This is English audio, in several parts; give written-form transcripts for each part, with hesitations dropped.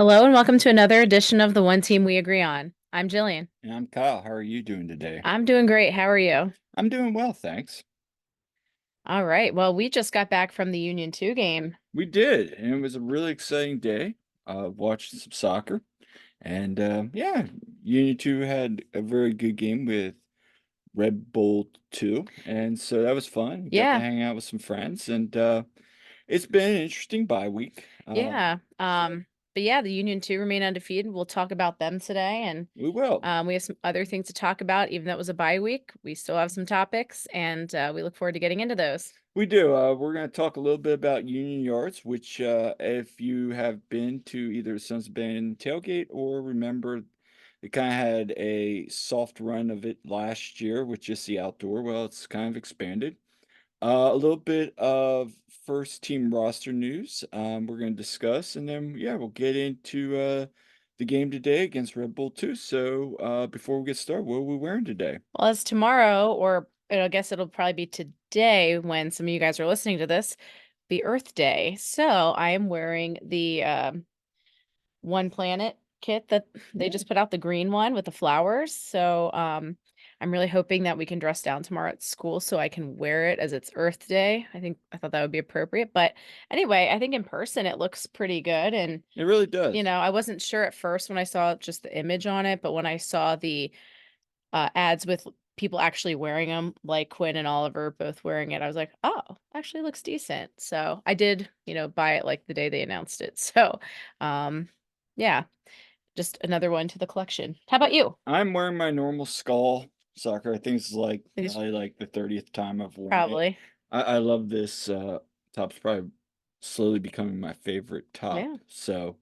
Hello and welcome to another edition of the One Team We Agree On. I'm Jillian. And I'm Kyle. How are you doing today? I'm doing great. How are you? I'm doing well, thanks. All right. Well, we just got back from the Union 2 game. We did, and it was a really exciting day. Watched some soccer, and yeah, Union 2 had a very good game with Red Bull 2, and so that was fun. Got to Yeah. hang out with some friends, and it's been an interesting bye week. Yeah. So But yeah, the Union 2 remain undefeated. We'll talk about them today and we will. we have some other things to talk about even though it was a bye week. We still have some topics and we look forward to getting into those. We do. We're going to talk a little bit about Union Yards, which, if you have been to either Sons of Ben tailgate or remember, they kind of had a soft run of it last year with just the outdoor. Well, it's kind of expanded. A little bit of first team roster news we're going to discuss, and then, yeah, we'll get into the game today against Red Bull 2. So before we get started, what are we wearing today? Well, as tomorrow, or I guess it'll probably be today when some of you guys are listening to this, the Earth Day. So I am wearing the One Planet kit that they Yeah. just put out, the green one with the flowers. So I'm really hoping that we can dress down tomorrow at school so I can wear it as it's Earth Day. I thought that would be appropriate. But anyway, I think in person it looks pretty good. And, It really does. I wasn't sure at first when I saw just the image on it, but when I saw the ads with people actually wearing them, like Quinn and Oliver both wearing it, I was like, oh, actually looks decent. So I did, buy it like the day they announced it. So, yeah, just another one to the collection. How about you? I'm wearing my normal skull soccer. I think it's like These probably like the 30th time I've worn it. probably. I love this top. It's probably slowly becoming my favorite top. Yeah. So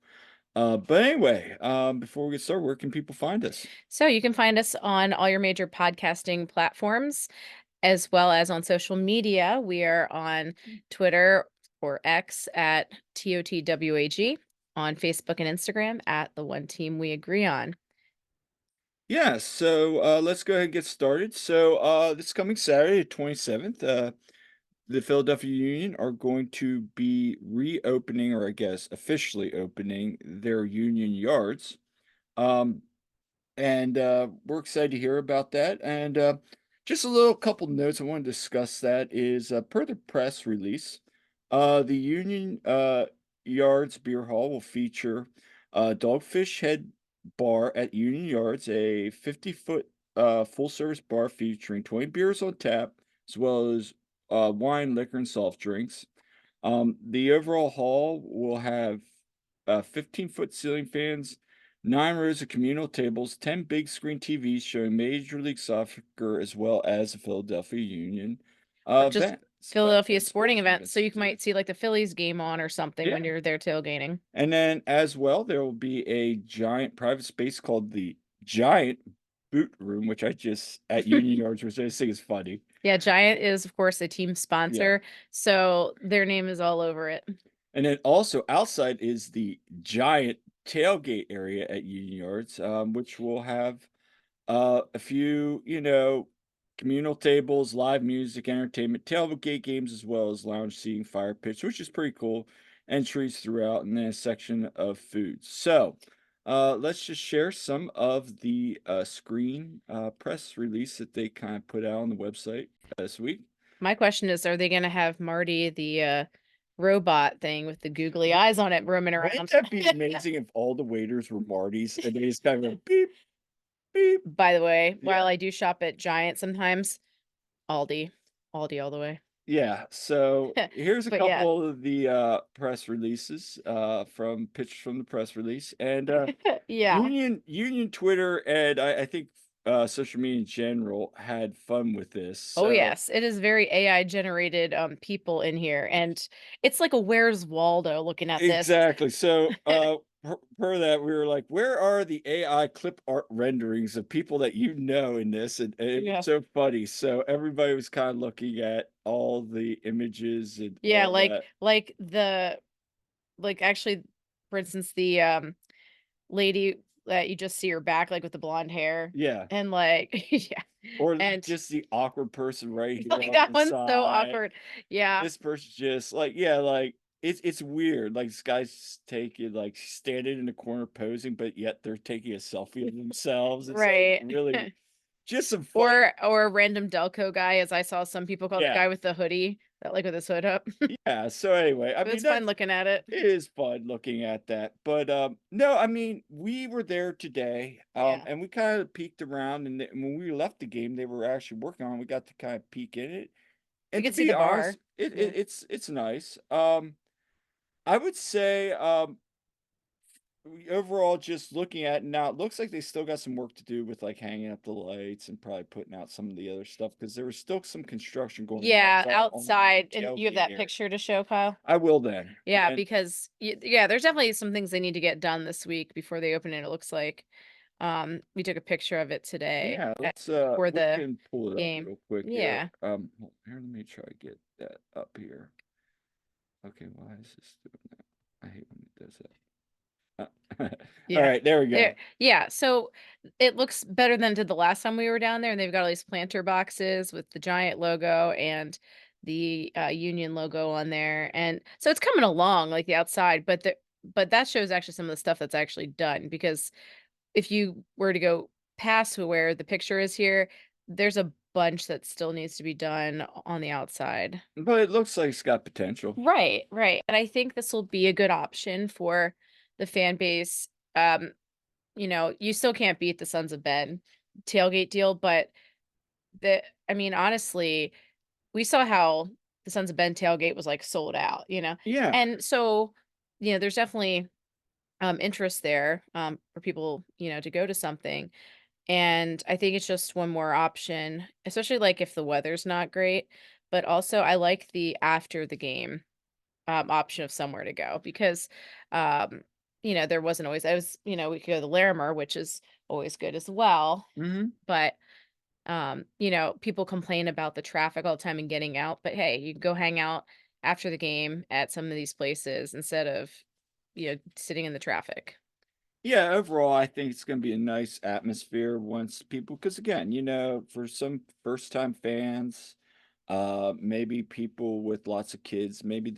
but anyway, before we get started, where can people find us? So you can find us on all your major podcasting platforms as well as on social media. We are on Twitter or X at TOTWAG, on Facebook and Instagram at the One Team We Agree On. Yeah, so let's go ahead and get started. So this coming Saturday, 27th, the Philadelphia Union are going to be reopening, or I guess officially opening their Union Yards. Um, and we're excited to hear about that. And just a little couple notes I want to discuss that is per the press release, the Union Yards Beer Hall will feature Dogfish Head Bar at Union Yards, a 50-foot full service bar featuring 20 beers on tap, as well as wine, liquor, and soft drinks. The overall hall will have 15-foot ceiling fans, 9 rows of communal tables, 10 big screen TVs showing Major League Soccer as well as the Philadelphia Union Or just events, Philadelphia sporting sports events. So events. you might see like the Phillies game on or something when Yeah. you're there tailgating. And then as well, there will be a giant private space called the Giant Boot Room, which I just at Union Yards, which I just think is funny. Yeah, Giant is of course a team Yeah. sponsor, so their name is all over it. And then also outside is the giant tailgate area at Union Yards, which will have a few, communal tables, live music, entertainment, tailgate games, as well as lounge seating, fire pits, which is pretty cool, and trees throughout, and then a section of food. So, let's just share some of the screen press release that they kind of put out on the website this week. My question is, are they going to have Marty, the robot thing with the googly eyes on it, roaming Wouldn't around? that be amazing if all the waiters were Martys and they just kind of go beep, beep? By the way, while Yeah. I do shop at Giant sometimes, Aldi, Aldi all the way. Yeah, so here's a But yeah, couple of the press releases from pictures from the press release. And yeah. Union Twitter and I think social media in general had fun with this. Oh So yes, it is very AI generated people in here, and it's like a Where's Waldo looking at this. exactly. So per that we were like, where are the AI clip art renderings of people that you know in this? And it Yeah. was so funny. So everybody was kind of looking at all the images and Yeah, all like that. like the like actually, for instance, the lady that you just see her back like with the blonde hair Yeah. and like yeah. Or And just the awkward person right here like off that the one's so side. awkward. Yeah. This person's just like, yeah, like it's weird, like, this guy's taking like, standing in the corner posing, but yet they're taking a selfie of themselves. It's, like, Right. really just some fun. Or a random Delco guy, as I saw some people call the Yeah, guy with the hoodie, that like with his hood up. yeah, so anyway, I It mean, was fun that's looking at it. it is fun looking at that, but, no, I mean, we were there today, Yeah. and we kinda peeked around, and then when we left the game, they were actually working on it, we got to kinda peek in it, We and to could see be the honest, bar. it Yeah. it it's nice. I would say, overall, just looking at now, it looks like they still got some work to do with, like, hanging up the lights and probably putting out some of the other stuff because there was still some construction going Yeah, outside on outside, the and you have tailgate that area. picture to show, Kyle? I will then, Yeah, and because yeah, there's definitely some things they need to get done this week before they open it, it looks like. We took a picture of it today yeah, before we the can pull it up game. real quick here. Yeah. Here, let me try to get that up here. Okay, why is this doing that? I hate when it does that. Yeah. Alright, there we There go. yeah, so it looks better than it did the last time we were down there, and they've got all these planter boxes with the giant logo and the, Union logo on there, and so it's coming along, like, the outside, but that shows actually some of the stuff that's actually done, because if you were to go past where the picture is here, there's a bunch that still needs to be done on the outside. But it looks like it's got potential. Right, right, and I think this will be a good option for the fan base. Um, you still can't beat the Sons of Ben tailgate deal, but I mean, honestly, we saw how the Sons of Ben tailgate was, like, sold out, you know? Yeah. And so, there's definitely, interest there, for people, to go to something, and I think it's just one more option, especially, like, if the weather's not great, but also I like the after the game, option of somewhere to go because, um, there wasn't always I was we could go to the Larimer, which is always good as well, Mhm. but, people complain about the traffic all the time and getting out, but hey, you can go hang out after the game at some of these places instead of, sitting in the traffic. Yeah, overall, I think it's gonna be a nice atmosphere once people, because again, for some first-time fans, maybe people with lots of kids, maybe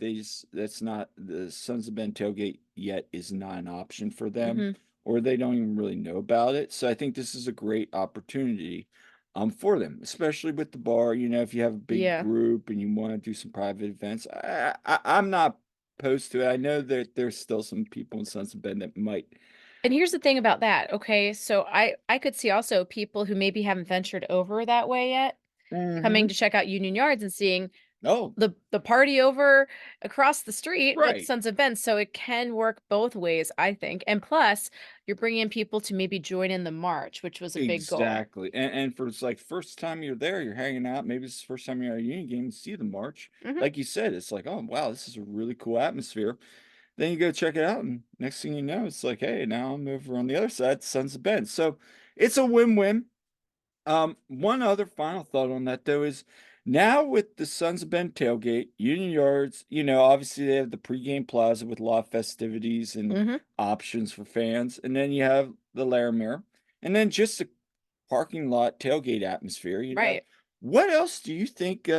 that's not the Sons of Ben tailgate yet is not an option for them, Mhm. or they don't even really know about it. So I think this is a great opportunity, for them, especially with the bar. If you have a big Yeah. group and you want to do some private events, I'm not opposed to it. I know that there's still some people in Sons of Ben that might. And here's the thing about that, okay? So I could see also people who maybe haven't ventured over that way yet coming Mhm. to check out Union Yards and seeing Oh, the party over across the street with right. Sons of Ben, so it can work both ways, I think, and plus, you're bringing in people to maybe join in the march, which was a big goal. Exactly. And for it's like first time you're there, you're hanging out, maybe it's the first time you're at a Union game, you see the march. Mhm. Like you said, it's like, "Oh, wow, this is a really cool atmosphere." Then you go check it out, and next thing you know, it's like, "Hey, now I'm over on the other side, Sons of Ben." So, it's a win-win. One other final thought on that though is now with the Sons of Ben tailgate, Union Yards, obviously they have the pregame plaza with a lot of festivities and Mhm. options for fans, and then you have the Laramere, and then just the parking lot tailgate atmosphere. Right. What else do you think,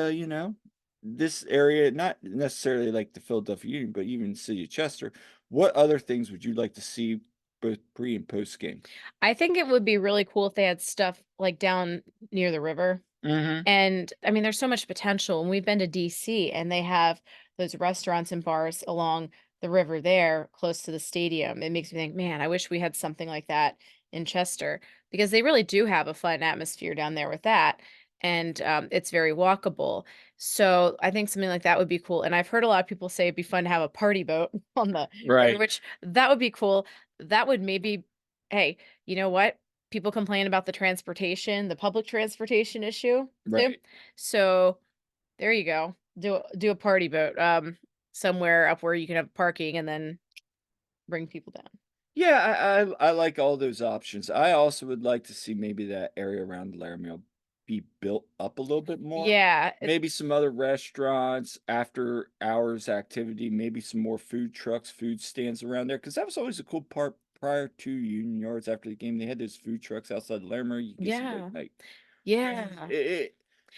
this area, not necessarily like the Philadelphia Union, but even the city of Chester, what other things would you like to see both pre and post game? I think it would be really cool if they had stuff, like, down near the river. Mhm. And, I mean, there's so much potential, and we've been to DC, and they have those restaurants and bars along the river there close to the stadium. It makes me think, "Man, I wish we had something like that in Chester," because they really do have a fun atmosphere down there with that, and, it's very walkable. So, I think something like that would be cool, and I've heard a lot of people say it'd be fun to have a party boat on the river, Right. which that would be cool. That would maybe hey, you know what? People complain about the public transportation issue too. Right. So, there you go. Do a party boat, somewhere up where you can have parking and then bring people down. Yeah, I like all those options. I also would like to see maybe that area around Laramie be built up a little bit more. Yeah, Maybe some other restaurants, after hours activity, maybe some more food trucks, food stands around there. Because that was always a cool part prior to Union Yards after the game. They had those food trucks outside Laramie. You get some late yeah, night. yeah.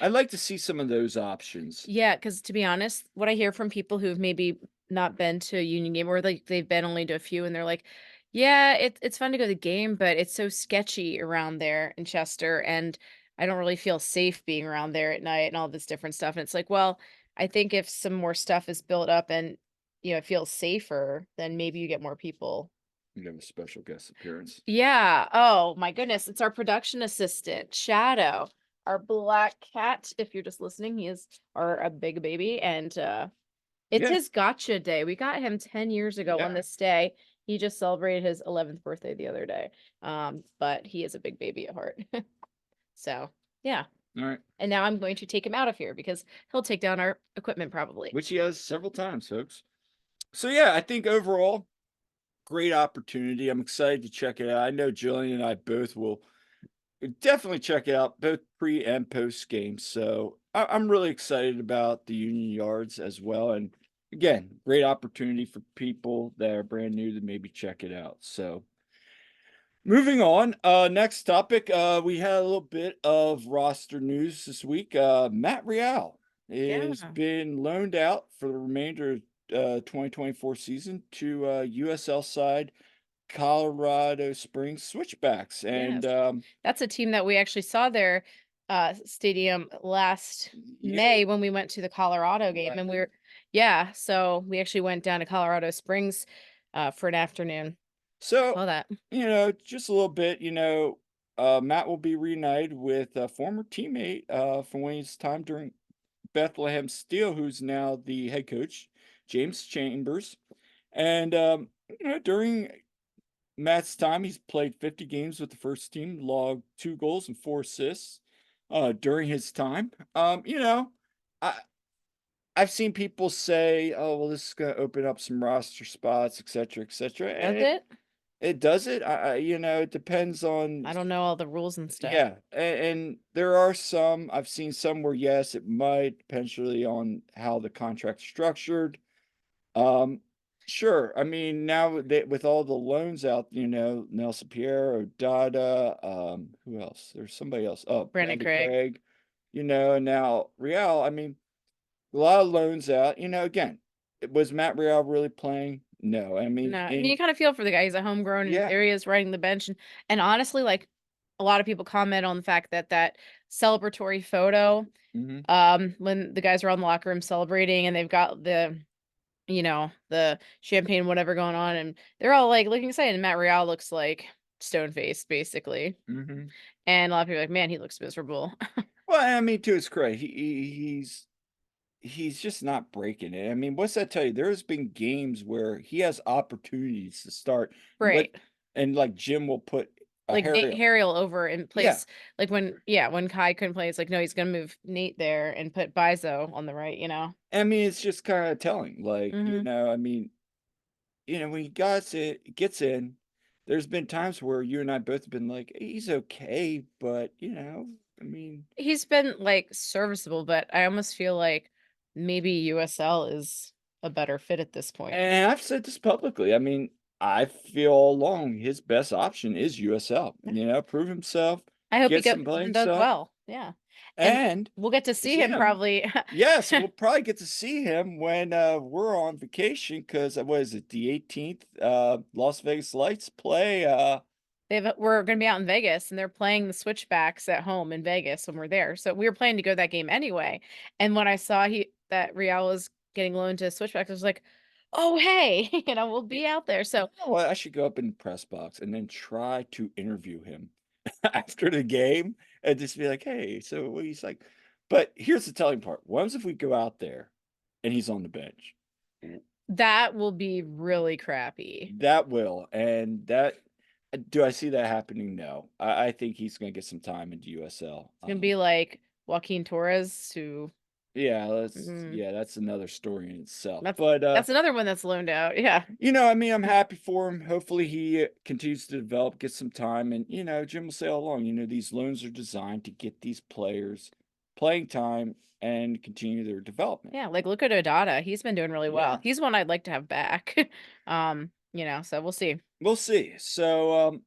I'd like to see some of those options. Yeah, because to be honest, what I hear from people who've maybe not been to a Union game, or like they've been only to a few, and they're like, "Yeah, it's fun to go to the game, but it's so sketchy around there in Chester, and I don't really feel safe being around there at night and all this different stuff." And it's like, well, I think if some more stuff is built up and it feels safer, then maybe you get more people. You have a special guest appearance. Yeah. Oh my goodness. It's our production assistant, Shadow, our black cat. If you're just listening, he is our a big baby. And it's Yeah, his gotcha day. We got him 10 years ago on yeah. this day. He just celebrated his 11th birthday the other day. But he is a big baby at heart. So yeah. All right. And now I'm going to take him out of here because he'll take down our equipment probably. Which he has several times, folks. So yeah, I think overall, great opportunity. I'm excited to check it out. I know Jillian and I both will definitely check it out, both pre and post game. So I'm really excited about the Union Yards as well. And again, great opportunity for people that are brand new to maybe check it out. So moving on, next topic. We had a little bit of roster news this week. Matt Real has Yeah. been loaned out for the remainder of 2024 season to USL side Colorado Springs Switchbacks. And Yes. That's a team that we actually saw their stadium last yeah, May when we went to the Colorado game, and we right. were yeah, so we actually went down to Colorado Springs for an afternoon. So, Saw that. just a little bit, Matt will be reunited with a former teammate from when his time during Bethlehem Steel, who's now the head coach, James Chambers. And, during Matt's time, he's played 50 games with the first team, logged 2 goals and 4 assists during his time. I, I've seen people say, "Oh, well, this is going to open up some roster spots, etc., etc." Does And it? it does it. It depends on I don't know all the rules and stuff. yeah, and there are some I've seen some where yes, it might potentially on how the contract's structured. Um, sure. I mean, now that with all the loans out, Nelson Pierre, Dada, who else? There's somebody else. Oh, Brandon Brandon Craig. Craig, and now Real. I mean, a lot of loans out. Again, was Matt Real really playing? No. I mean, No, and in you kind of feel for the guy. He's a homegrown, and yeah. there he is riding the bench. And honestly, like a lot of people comment on the fact that that celebratory photo, Mhm. when the guys are on the locker room celebrating and they've got the champagne, whatever going on, and they're all like looking excited. And Matt Real looks like stone faced, basically. Mhm. And a lot of people are like, man, he looks miserable. Well, I mean, to his credit, he's just not breaking it. I mean, what's that tell you? There's been games where he has opportunities to start, and Right. like Jim will put a Like Nate Harry. Harriel over in Yeah, place, like when Kai couldn't play, it's like, no, he's gonna move Nate there and put Bizo on the right. I mean, it's just kind of telling. Like, Hmm. I mean, when he gets in, there's been times where you and I both have been like, he's okay, but I mean, He's been like serviceable, but I almost feel like maybe USL is a better fit at this point. and I've said this publicly. I mean, I feel all along his best option is USL. Prove himself, I hope he get goes some and playing does stuff, well. Yeah. And and we'll get to see him Jim. probably. Yes, we'll probably get to see him when we're on vacation because what is it, the 18th? Las Vegas Lights play. We're gonna be out in Vegas and they're playing the Switchbacks at home in Vegas when we're there. So we were planning to go to that game anyway. And when I saw he that Real was getting loaned to Switchbacks, I was like, oh hey, we'll You be out there. So know what? I should go up in the press box and then try to interview him after the game and just be like, "Hey, so what he's like." But here's the telling part: what if we go out there and he's on the bench? that will be really crappy. That will, and that do I see that happening? No. I think he's gonna get some time into USL. It's gonna be like Joaquin Torres, who mm, Yeah, that's another story in itself. that's But that's another one that's loaned out. Yeah. I mean, I'm happy for him. Hopefully he continues to develop, get some time, and Jim will say all along, these loans are designed to get these players playing time and continue their development. Yeah, like look at Odada. He's been doing really well. Yeah. He's one I'd like to have back. So we'll see. We'll see. So,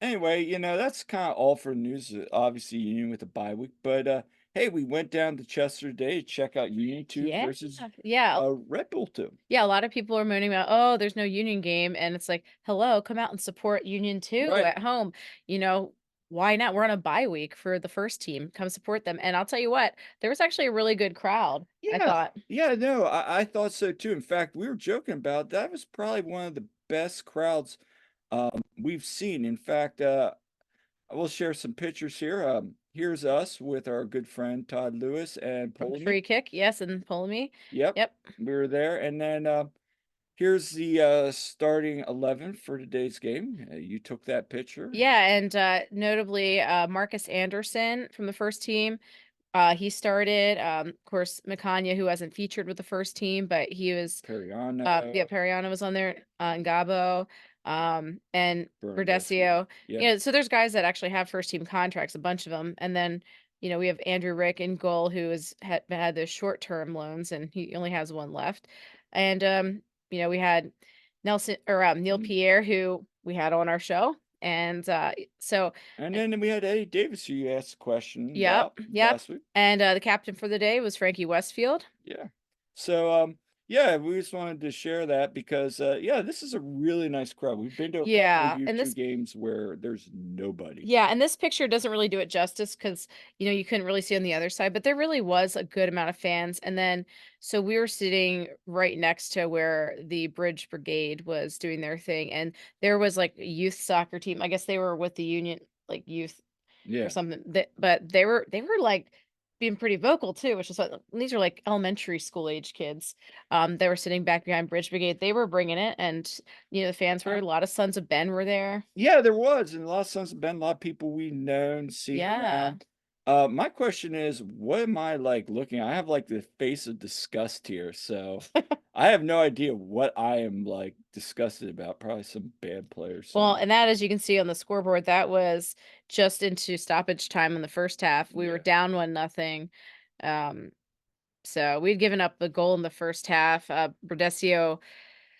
anyway, that's kind of all for news. Obviously, with the bye week, but hey, we went down to Chester today to check out Union 2 Yeah. versus Yeah. Red Bull 2. Yeah, a lot of people are moaning about, "Oh, there's no Union game," and it's like, "Hello, come out and support Union too Right. at home." You know, why not? We're on a bye week for the first team. Come support them. And I'll tell you what, there was actually a really good crowd, I Yeah. thought. Yeah, no, I thought so too. In fact, we were joking about that was probably one of the best crowds we've seen. In fact, I will share some pictures here. Here's us with our good friend Todd Lewis and From Polemy. Free Kick, yes, and Ptolemy. Yep, Yep. we were there. And then here's the starting 11 for today's game. You took that picture. Yeah, and, notably, Marcus Anderson from the first team. He started, of course, Makanya, who wasn't featured with the first team, but he was, Periano, yeah, Periano was on there, Ngabo, and Brandeschi. Verdesio. Yeah, You know, so there's guys that actually have first team contracts, a bunch of them. And then, we have Andrew Rick in goal, who had those short term loans, and he only has one left. And we had Nelson or Neil mhm. Pierre, who we had on our show. And so And then we had Eddie Davis, who you asked a question yep, about yep. last week. And, the captain for the day was Frankie Westfield. Yeah. So, yeah, we just wanted to share that because, yeah, this is a really nice crowd. We've been to a couple of Yeah, and U2 this games where there's nobody. yeah, and this picture doesn't really do it justice because you couldn't really see on the other side, but there really was a good amount of fans. And then so we were sitting right next to where the Bridge Brigade was doing their thing, and there was, like, a youth soccer team. I guess they were with the union, like, youth or Yeah. something, but they were, like, being pretty vocal too, which is what these are, like, elementary school age kids. They were sitting back behind Bridge Brigade. They were bringing it, and, the fans were Uh, a lot of Sons of Ben were there. yeah, there was, and a lot of Sons of Ben, a lot of people we known, seen Yeah. around. My question is, what am I like looking I have like the face of disgust here, so I have no idea what I am like disgusted about. Probably some bad player Well, somewhere. and that, as you can see on the scoreboard, that was just into stoppage time in the first half. We were Yeah. down 1-0. Um, so we'd given up the goal in the first half. Berdesio,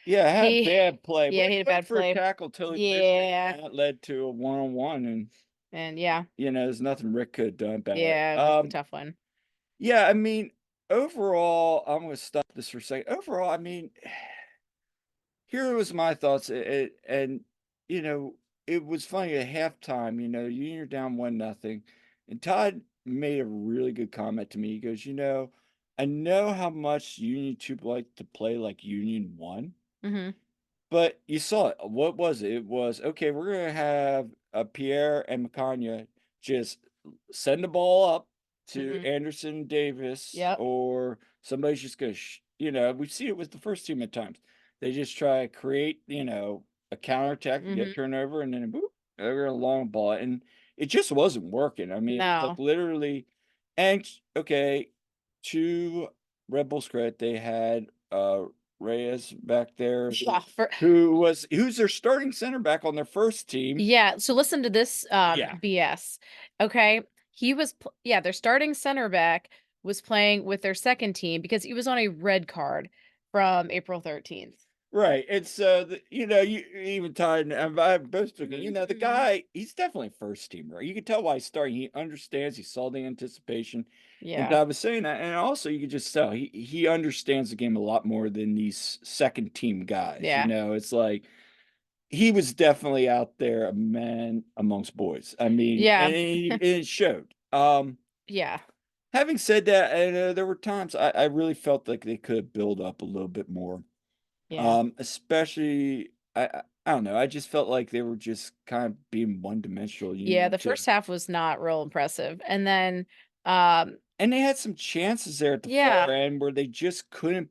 Yeah, I had he bad play. yeah, he had a Went bad for a play. tackle till he missed it, Yeah. and that led to a one-on-one, and, And yeah, there's nothing Rick could have done about it. yeah, it was a tough one. Yeah, I mean, overall, I'm gonna stop this for a second. Overall, I mean, here was my thoughts, and, you know, it was funny at halftime, you're down 1-0, and Todd made a really good comment to me. He goes, I know how much Union 2 like to play like Union 1. Mhm. But you saw it. What was it? It was, "Okay, we're gonna have, Pierre and Macagna just send the ball up to Mhm. Anderson Davis, Yep. or somebody's just gonna we've seen it with the first team at times. They just try to create, a counterattack, get Mhm. turnover, and then boop, they're gonna long ball it, and it just wasn't working. I mean, it's like No. literally and okay, to Red Bull's credit, they had, Reyes back there Yeah, for who's their starting center back on their first team. yeah, so listen to this, Yeah, BS, okay? Yeah, their starting center back was playing with their second team because he was on a red card from April 13th. right, and so you even Todd and I both took it, the Mhm. guy, he's definitely a first teamer. You can tell why he's starting, he understands, he saw the anticipation, and Yeah, I was saying that, and also you could just tell he understands the game a lot more than these second team guys, yeah, it's like he was definitely out there a man amongst boys. I mean, yeah, and it showed. yeah, Having said that, and, there were times I really felt like they could build up a little bit more, yeah. especially I don't know, I just felt like they were just kind of being one-dimensional Yeah, Union the 2. first half was not real impressive, and then, um And they had some chances there at the yeah, far end where they just couldn't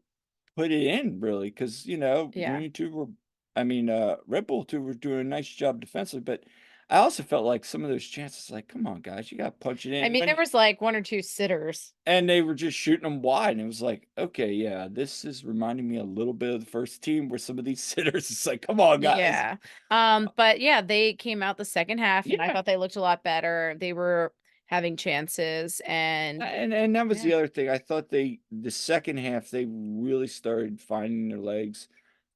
put it in really, because yeah. Union 2 were I mean, Red Bull 2 were doing a nice job defensively, but I also felt like some of those chances, like, "Come on, guys, you gotta punch it I in." mean, there was, like, 1 or 2 sitters. And they were just shooting them wide, and it was like, "Okay, yeah, this is reminding me a little bit of the first team where some of these sitters, it's like, come on, guys." Yeah, but yeah, they came out the second half, and I Yeah, thought they looked a lot better. They were having chances, and and that was yeah, the other thing. I thought the second half, they really started finding their legs,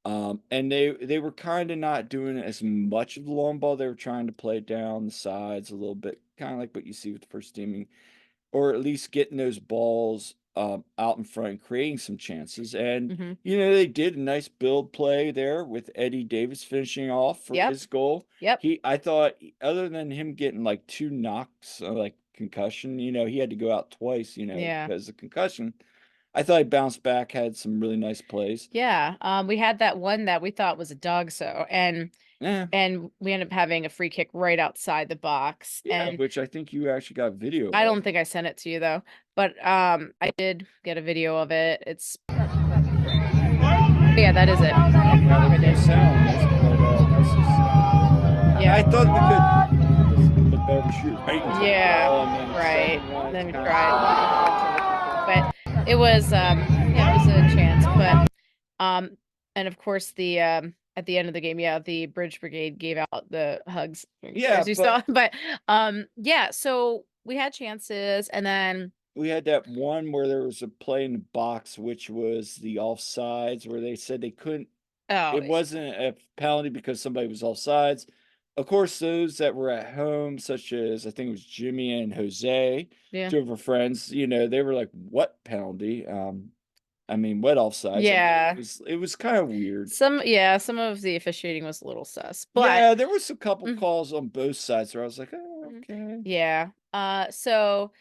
and they were kinda not doing as much of the long ball. They were trying to play it down the sides a little bit, kinda like what you see with the first team. or at least getting those balls, out in front and creating some chances, and, Mhm. they did a nice build play there with Eddie Davis finishing off for Yep. his goal. Yep. I thought other than him getting, like, 2 knocks, like, concussion, he had to go out twice, Yeah. because of concussion. I thought he bounced back, had some really nice plays. Yeah. We had that one that we thought was a dog so, Yeah, and we ended up having a free kick right outside the box, yeah, and which I think you actually got video I of. don't think I sent it to you though, but, I did get a video of it. It's yeah, that is it. Now I there's no did. sound on this, but, nice to see. Yeah. I thought we could just a bit better shoot right into the Yeah. wall, and then the Right. second one, it's Then we kinda tried slow. to look for it, but it was, yeah, it was a chance, but, and of course at the end of the game, yeah, the Bridge Brigade gave out the hugs, Yeah, as you but saw, but, yeah, so we had chances, and then we had that one where there was a play in the box, which was the offsides, where they said they couldn't oh, it wasn't a penalty because somebody was offsides. Of course, those that were at home, such as I think it was Jimmy and Jose, yeah. 2 of our friends, they were like, "What penalty?" I mean, what offsides? I mean, Yeah. it was kinda weird. Some of the officiating was a little sus, but Yeah, there was a couple mm, calls on both sides where I was like, "Oh, mhm. okay." Yeah, so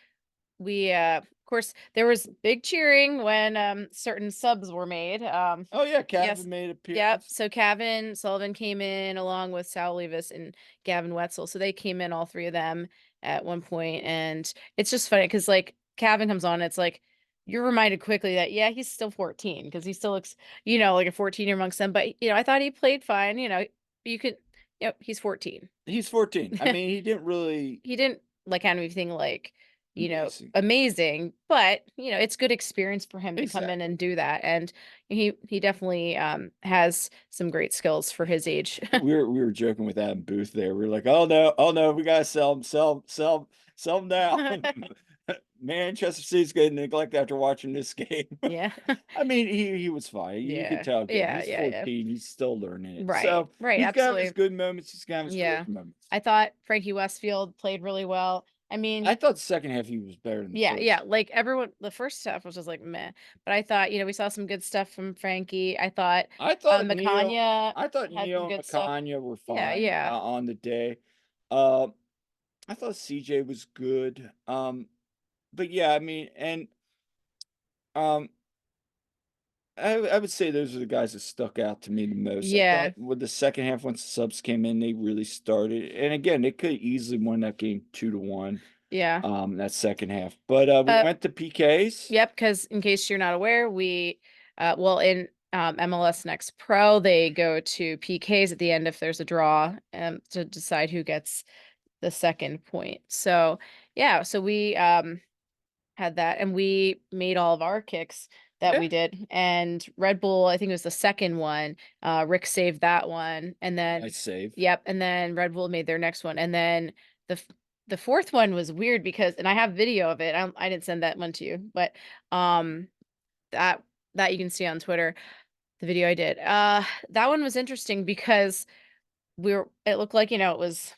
we, of course, there was big cheering when, certain subs were made, Oh, yeah, yes. Calvin made Yep, appearance. so Kevin Sullivan came in along with Sal Levis and Gavin Wetzel, so they came in, all 3 of them, at one point, and it's just funny because like, Kevin comes on, it's like, you're reminded quickly that, yeah, he's still 14 because he still looks, like a 14-year amongst them, but, I thought he played fine, you could yep, he's 14. He's 14. I mean, he didn't really He didn't, like, have anything, like, amazing. amazing, but, it's good experience for him to come in Exactly. and do that, and he definitely, has some great skills for his age. We were joking with Adam Booth there. We are like, oh no, we gotta sell him now." Manchester City's getting neglected after watching this game. Yeah. I mean, he was fine. You could Yeah. tell again, Yeah, he's yeah, yeah. 14, he's still learning it. Right, So, right, he's gonna have his absolutely. good moments, he's gonna have his Yeah. great moments. I thought Frankie Westfield played really well. I I mean, thought the second half he was better than the yeah, yeah, first. like, everyone the first stuff was just like, "Meh," but I thought, we saw some good stuff from Frankie. I thought, Mikanya I thought had some Neil and good stuff. Makanya were Yeah, fine, yeah. on the day. Uh, I thought CJ was good, but yeah, I mean, and, um, I would say those are the guys that stuck out to me the most. I Yeah, thought with the second half, once the subs came in, they really started, and again, they could easily won that game 2-1, yeah. that second half, but, we Uh, went to PKs. yep, because in case you're not aware, well, in, MLS Next Pro, they go to PKs at the end if there's a draw, to decide who gets the second point. So, yeah, so we, had that, and we made all of our kicks that Yeah, we did, and Red Bull, I think it was the second one, Rick saved that one, and then nice save. yep, and then Red Bull made their next one, and then the f the 4th one was weird because and I have video of it, I didn't send that one to you, but, um, that that you can see on Twitter, the video I did. That one was interesting because it looked like, it was,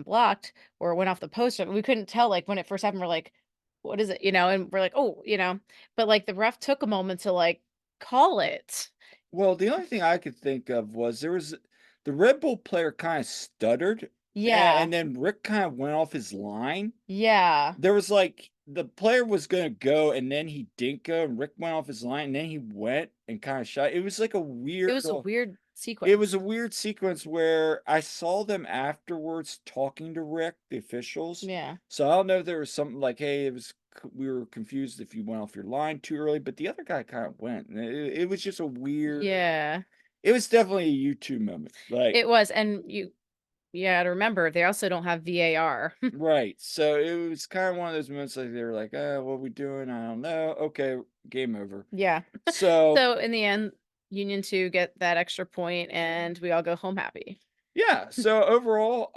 blocked or it went off the post, and we couldn't tell, like, when it first happened, we're like, "What is it?" And we're like, "Oh," but, like, the ref took a moment to, like, call it. Well, the only thing I could think of was there was the Red Bull player kinda stuttered, Yeah. and then Rick kind of went off his line. Yeah. There was, like the player was gonna go, and then he didn't go, and Rick went off his line, and then he went and kinda shot. It was like a It weird was a weird it sequence. was a weird sequence where I saw them afterwards talking to Rick, the officials. Yeah. So I don't know if there was something like, "Hey, we were confused if you went off your line too early," but the other guy kinda went, and it was just a weird Yeah. it was definitely a YouTube moment, like It was, and you gotta remember, they also don't have VAR. right, so it was kinda one of those moments, like, they were like, what are we doing? I don't know. Okay, game over." Yeah. So, So, in the end, Union 2 get that extra point, and we all go home happy. yeah, so overall,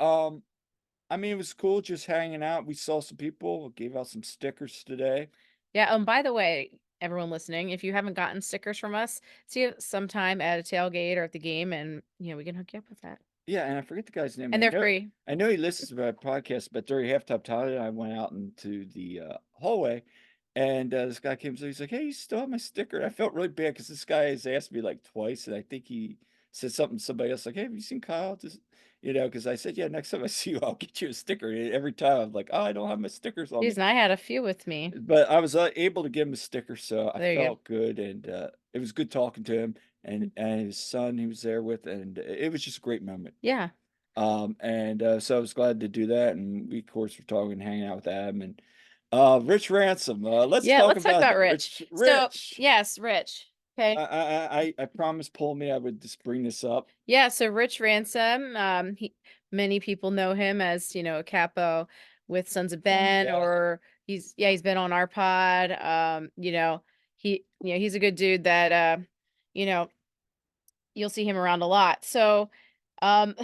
I mean, it was cool just hanging out. We saw some people, gave out some stickers today. Yeah, by the way, everyone listening, if you haven't gotten stickers from us, see us sometime at a tailgate or at the game, and, we can hook you up with that. Yeah, and I forget the guy's name. and they're free. I know he listens to my podcast, but during halftime, Tyler and I went out into the hallway, and this guy came. So he's like, "Hey, you still have my sticker?" And I felt really bad because this guy has asked me like twice, and I think he said something to somebody else like, "Hey, have you seen Kyle?" Just because I said, "Yeah, next time I see you, I'll get you a sticker." And every time I'm like, "Oh, I don't have my stickers on Jeez, me," and I had a few with me. but I was able to give him a sticker, so I There you go. felt good, and it was good talking to him Mm, and his son he was there with, and it was just a great moment. yeah. So I was glad to do that, and we, of course, were talking, hanging out with Adam and Rich Ransom. Let's Yeah, talk let's talk about about Rich. Rich. So, Rich. yes, Rich. Okay. I promised Pull Me I would just bring this up. Yeah, so Rich Ransom, many people know him as, a capo with Sons of Ben, Yeah. or he's been on our pod. He's a good dude that you know, you'll see him around a lot. So, um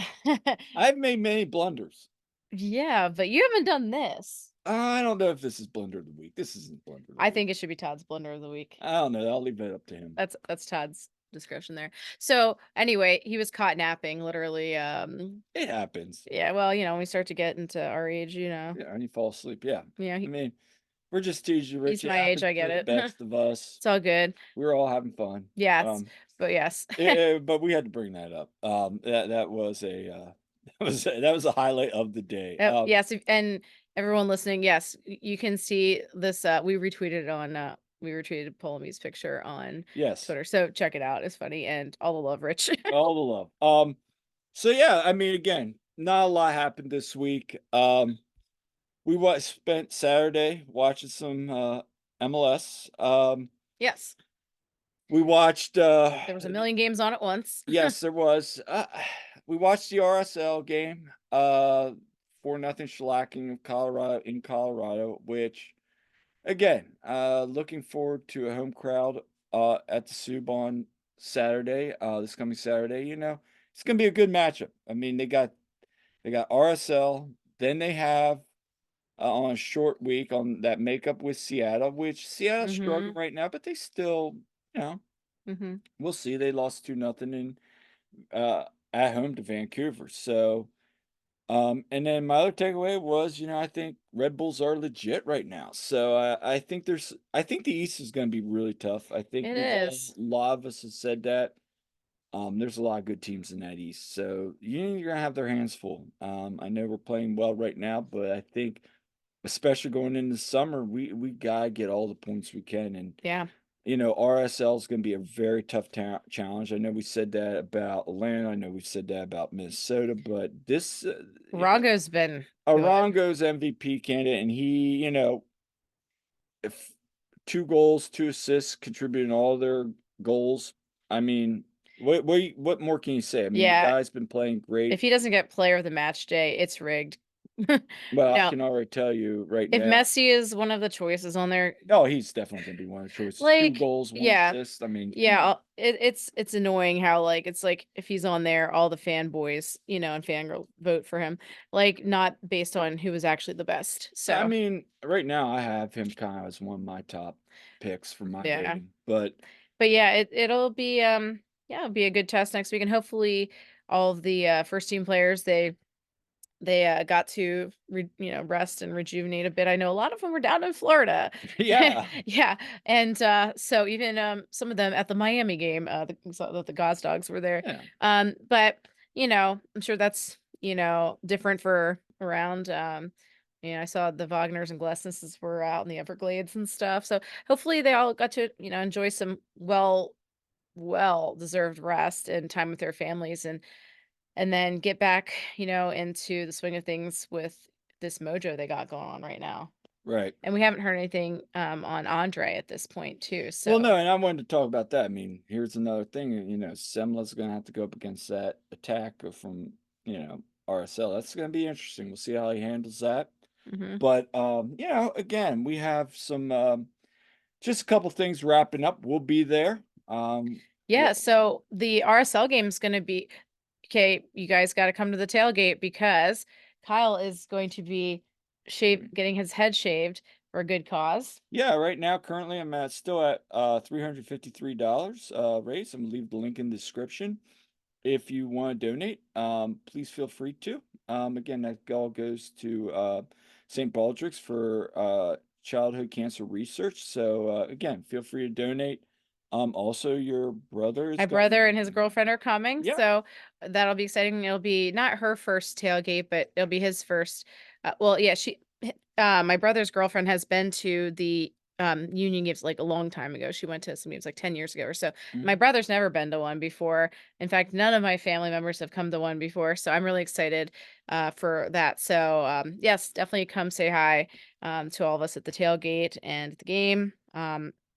I've made many blunders. yeah, but you haven't done this. I don't know if this is blunder of the week. This isn't blunder of the I week. think it should be Todd's blunder of the week. I don't know. I'll leave that up to him. That's Todd's discretion there. So, anyway, he was caught napping literally, It happens. yeah, well, when we start to get into our age, Yeah, and you fall asleep. Yeah. I he mean, we're just teasing, Rich. he's It my age, happens I to get the it. best of us. It's all good. We're all having fun. Yes, Um, but yes. But we had to bring that up. That was a that was a highlight of the day. Yep, yes, and everyone listening, yes, you can see this, we retweeted Polomi's picture on Yes, Twitter, so check it out, it's funny, and all the love, Rich. all the love. So yeah, I mean, again, not a lot happened this week. We spent Saturday watching some MLS. Yes, We watched. there was a million games on at once. Yes, there was. We watched the RSL game. 4-0 shellacking of Colorado in Colorado, which again, looking forward to a home crowd at the Sub on Saturday, this coming Saturday. It's gonna be a good matchup. I mean, they got RSL, then they have on a short week on that makeup with Seattle, which Seattle's struggling Mhm, right now, but they still, you know, mhm. we'll see. They lost 2-0 in uh, at home to Vancouver. So, and then my other takeaway was, I think Red Bulls are legit right now. So I think the East is going to be really tough. I think It a is. lot of us have said that. There's a lot of good teams in that East. So Union's going to have their hands full. I know we're playing well right now, but I think, especially going into summer, we got to get all the points we can. And Yeah. RSL is going to be a very tough challenge. I know we said that about Atlanta. I know we've said that about Minnesota, but this, Rago's been good. Arango's MVP candidate, and he, if 2 goals, 2 assists, contributing all their goals. I mean, what more can you say? I mean, the Yeah, guy's been playing great. if he doesn't get player of the match day, it's rigged. Well, I Now, can already tell you right if now. Messi is one of the choices on there, Oh, he's definitely going to be one of the choices. Two like, goals, one yeah, assist. I mean, come yeah, on. it's annoying how, like, it's like if he's on there, all the fanboys, and fangirl vote for him, like, not based on who was actually the best. I So, mean, right now I have him kind of as one of my top picks for my yeah. voting, but But yeah, it'll be yeah, it'll be a good test next week, and hopefully all of the first team players, they got to rest and rejuvenate a bit. I know a lot of them were down in Florida. yeah, Yeah, and so even some of them at the Miami game, the Gaz Dogs were there. yeah, But I'm sure that's different for around. I saw the Wagners and Glesnesses were out in the Everglades and stuff. So hopefully they all got to enjoy some well deserved rest and time with their families, and then get back, into the swing of things with this mojo they got going on right now. right. And we haven't heard anything on Andre at this point too. Well, So, no, and I wanted to talk about that. I mean, here's another thing. Semla's going to have to go up against that attack from RSL. That's going to be interesting. We'll see how he handles that. mhm. But again, we have some just a couple things wrapping up. We'll be there. Yeah, so the RSL game is going to be okay. You guys got to come to the tailgate because Kyle is going to be getting his head shaved for a good cause. Yeah, right now, currently, still at $353 raised. I'm gonna leave the link in the description. if you want to donate, please feel free to. Again, that all goes to St. Baldrick's for childhood cancer research. So again, feel free to donate. Also, your brother is My brother and his going. girlfriend are coming, Yeah. so that'll be exciting. It'll be not her first tailgate, but it'll be his first. Well, yeah, my brother's girlfriend has been to the union games like a long time ago. She went to some games like 10 years ago or so. My Mhm. brother's never been to one before. In fact, none of my family members have come to one before, so I'm really excited for that. So yes, definitely come say hi to all of us at the tailgate and at the game.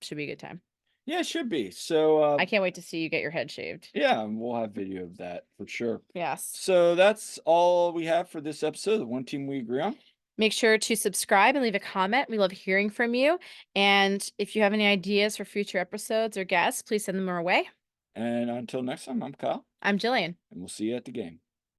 Should be a good time. Yeah, it should be. So I can't wait to see you get your head shaved. yeah, and we'll have video of that for sure. Yes. So that's all we have for this episode of One Team We Agree On. Make sure to subscribe and leave a comment. We love hearing from you. And if you have any ideas for future episodes or guests, please send them our way. And until next time, I'm Kyle, I'm Jillian. and we'll see you at the game.